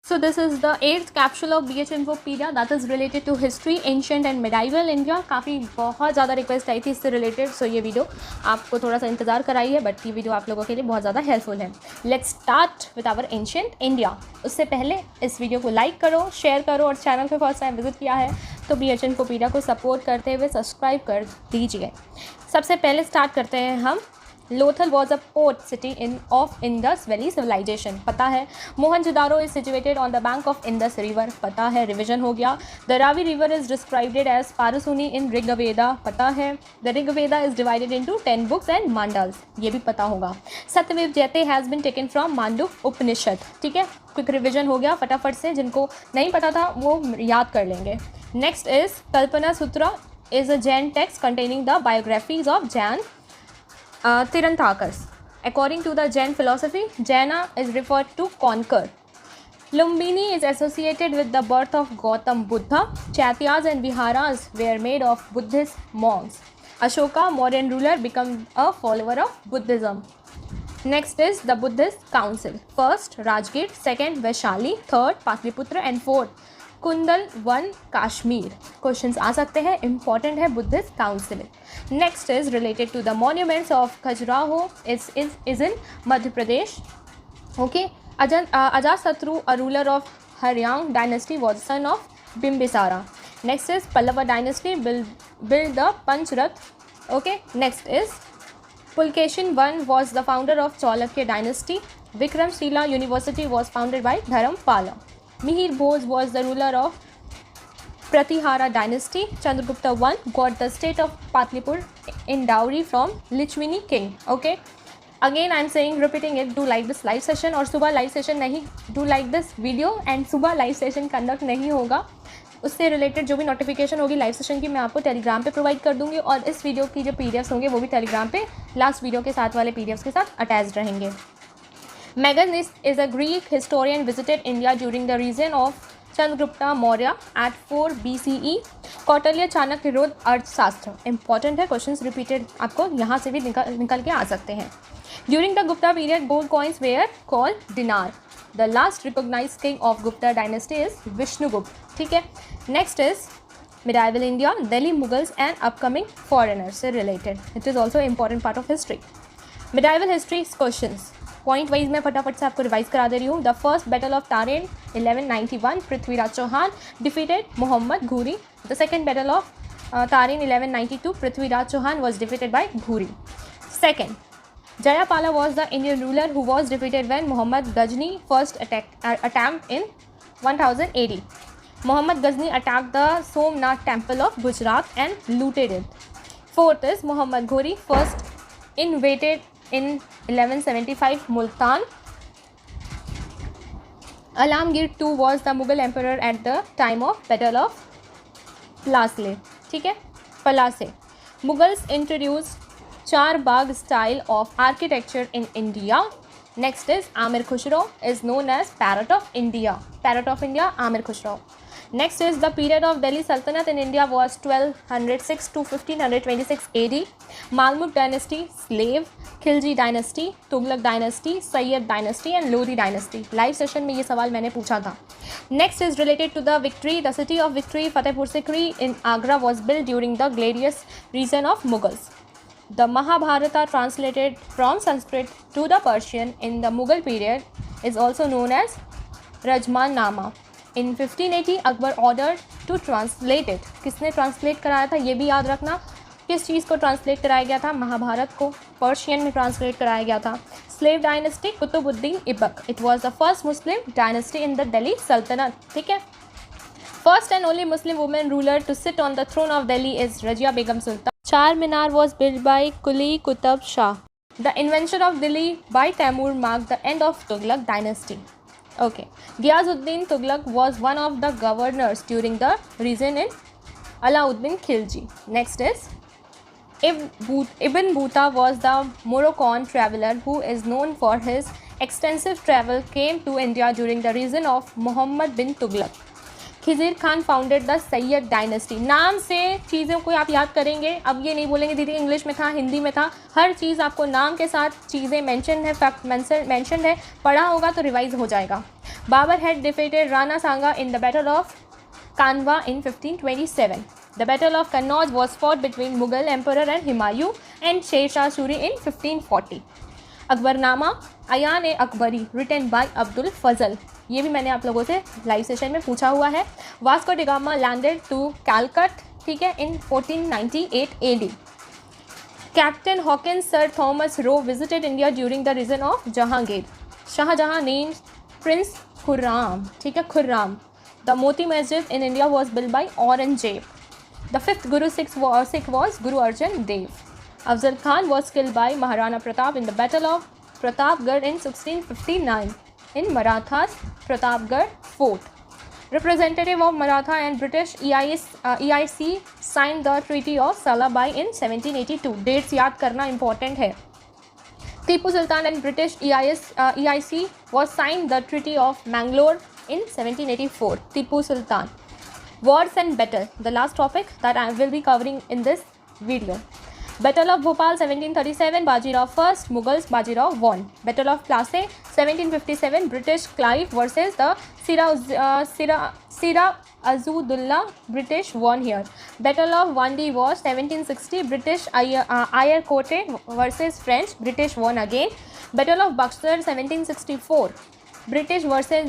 So this is the 8th capsule of BH Infopedia that is related to history, ancient and medieval India. काफ़ी बहुत ज़्यादा request आई थी इससे related, सो ये video आपको थोड़ा सा इंतज़ार कराई है, बट ये वीडियो आप लोगों के लिए बहुत ज़्यादा हेल्पफुल है. Let's start with our ancient India. उससे पहले इस वीडियो को लाइक करो, शेयर करो और चैनल पे फर्स्ट टाइम विजिट किया है तो BH Infopedia को सपोर्ट करते हुए सब्सक्राइब कर दीजिए. सबसे पहले स्टार्ट करते हैं हम. Lothal was a port city of Indus valley civilization. पता है. Mohenjodaro is situated on the bank of Indus river. पता है, रिविजन हो गया. The Ravi river is described as Parushni in Rigveda. पता है. The Rigveda is divided into 10 books and mandals. ये भी पता होगा. Satyamev Jayate has been taken from Manduk Upanishad. ठीक है, क्विक रिविजन हो गया फटाफट से. जिनको नहीं पता था वो याद कर लेंगे. नेक्स्ट इज कल्पना सूत्र is a Jain text containing the biographies of Jain Tiranthakas. According to the Jain philosophy, Jaina is referred to conquer. Lumbini is associated with the birth of Gautam Buddha. Chaityas and viharas were made of Buddhist monks. Ashoka, Mauryan ruler, became a follower of Buddhism. Next is the Buddhist council. First, Rajgir. Second, Vaishali. Third, Patliputra. And fourth, Kundalvan Kashmir. Questions आ सकते हैं, important है Buddhist council. Next is related to the monuments of Khajuraho is in Madhya Pradesh. Okay. Ajatashatru a ruler of Haryanka dynasty was son of Bimbisara. Next is Pallava dynasty build the Pancharatha. Okay. Next is Pulakeshin one was the founder of Chalukya dynasty. Vikramashila university was founded by Dharmapala. Mihir Bose was the ruler of Pratihara dynasty. Chandragupta I got the state of Patlipur in dowry from Lichvini king. Okay. Again I am saying, repeating it, do like this live session. और सुबह live session नहीं, do like this video and सुबह live session conduct नहीं होगा. उससे related जो भी notification होगी लाइव सेशन की मैं आपको टेलीग्राम पे प्रोवाइड कर दूंगी, और इस वीडियो की जो पीडीएफ्स होंगे वो भी टेलीग्राम पे लास्ट वीडियो के साथ वाले पीडीएफ्स के साथ अटैच्ड रहेंगे. Megasthenes is a Greek historian visited India during the reign of Chandragupta Maurya at 4 BCE. Kautilya Chanakya विरोध अर्थशास्त्र. इंपॉर्टेंट है, क्वेश्चंस रिपीटेड आपको यहाँ से भी निकल के आ सकते हैं. During the Gupta period, gold coins were called dinar. The last recognized king of Gupta dynasty is Vishnugupta. ठीक है. Next is medieval India, Delhi Mughals and upcoming foreigners से related. It is also an important part of history. Medieval history questions. Point wise मैं फटाफट से आपको revise करा दे रही हूँ. The first battle of Tarain 1191, Prithviraj Chauhan defeated Mohammad Ghori. The second battle of Tarain 1192, Prithviraj Chauhan was defeated by Ghori. Second, Jayapala was the Indian ruler who was defeated when Mohammad Ghazni first attempt in 1000 AD. Mohammad Ghazni attacked the Somnath temple of Gujarat and looted it. Fourth is Mohammad Ghori first inverted in 1175 Multan. Alamgir II was the Mughal emperor at the time of Battle of Plassey. ठीक है, Plassey. Mughals introduced Char Bagh style of architecture in India. Next is Amir Khusro is known as Parrot of India. Parrot of India, Amir Khusro. Next is the period of Delhi Sultanate in India was 1206 to 1526 AD. Mamluk dynasty, slave, Khilji dynasty, Tughlaq dynasty, Sayyid dynasty and Lodhi dynasty. Live session में ये सवाल मैंने पूछा था. Next is related to the victory. The city of victory Fatehpur Sikri in Agra was build during the glorious region of Mughals. The Mahabharata translated from Sanskrit to the Persian in the Mughal period is also known as Razmnama. In 1580 Akbar order to translate it. किसने translate कराया था ये भी याद रखना. किस चीज़ को translate कराया गया था? महाभारत को पर्शियन में ट्रांसलेट कराया गया था. Slave dynasty, Qutbuddin Aibak. It was the first Muslim dynasty in the Delhi Sultanate. ठीक है. First and only Muslim women ruler to sit on the throne of Delhi is Razia Begum Sultan. Charminar was build by Quli Qutub Shah. The invention of Delhi by Timur mark the end of Tughlaq dynasty. Okay. Ghiyazuddin Tughlaq was one of the governors during the reign in Alauddin Khilji. Next is Ibn Battuta was the Moroccan traveler who is known for his extensive travel came to India during the reign of Muhammad bin Tughlaq. Khizr Khan founded the Sayyid dynasty. नाम से चीज़ों को आप याद करेंगे। अब ये नहीं बोलेंगे दीदी इंग्लिश में था, हिंदी में था, हर चीज़ आपको नाम के साथ चीज़ें मेंशन है, फैक्ट मेंशन है, पढ़ा होगा तो रिवाइज हो जाएगा। Babur had defeated Rana Sanga in the battle of Khanwa in 1527। The Battle of Kannauj was fought between Mughal Emperor and Humayun and Sher Shah Suri in 1540. Akbarnama Ain-i-Akbari written by Abdul Fazl, ये भी मैंने आप लोगों से लाइव सेशन में पूछा हुआ है। Vasco da Gama landed to Calicut, ठीक है, in 1498 AD। Captain Hawkins sir Thomas Roe visited India during the region of Jahangir. Shahjahan named prince Khurram, ठीक है, Khurram. The Moti Masjid in India was build by Aurangzeb. The fifth Guru Sikh was Guru Arjan Dev. Afzal Khan was killed by Maharana Pratap in the Battle of Pratapgarh in 1659 in Marathas Pratapgarh Fort. Representative of Maratha and British EIC signed the Treaty of Salabai in 1782. Dates याद करना important है। Tipu Sultan and British EIC was signed the Treaty of Mangalore in 1784. Tipu Sultan. Wars and battle, the last topic that I will be covering in this video. Battle of Bhopal 1737, Bajirao first, Mughals, Bajirao won. Battle of Plassey 1757, British Clive versus the Sira Azudullah, British won here. Battle of Vandi was 1760, British Ayerkote versus French, British won again. Battle of Buxar 1764, British versus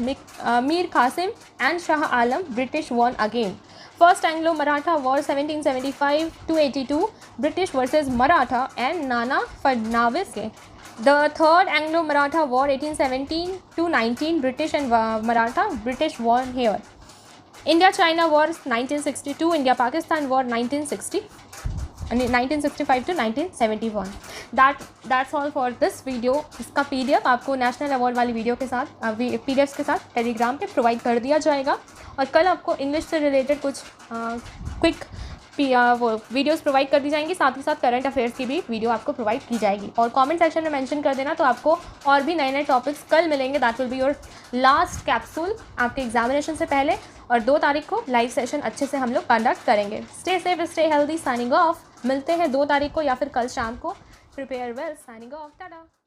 Mir Qasim and Shah Alam, British won again. First Anglo-Maratha War 1775-82, British versus Maratha and Nana Fadnavis. The third Anglo-Maratha War 1817-19, British and Maratha, British won here. India-China War 1962, India-Pakistan War 1965 to 1971. That's all for this video. इसका PDF आपको national award वाली video के साथ PDFs के साथ Telegram पे provide कर दिया जाएगा। और कल आपको इंग्लिश से रिलेटेड कुछ क्विक वीडियोस प्रोवाइड कर दी जाएंगी, साथ ही साथ करंट अफेयर्स की भी वीडियो आपको प्रोवाइड की जाएगी। और कमेंट सेक्शन में मेंशन कर देना, तो आपको और भी नए नए टॉपिक्स कल मिलेंगे। That will be your last capsule आपके एग्जामिनेशन से पहले। और 2 तारीख को लाइव सेशन अच्छे से हम लोग कंडक्ट करेंगे। Stay safe, stay healthy, signing off. मिलते हैं 2 तारीख को या फिर कल शाम को। Prepare well, signing off, Tata.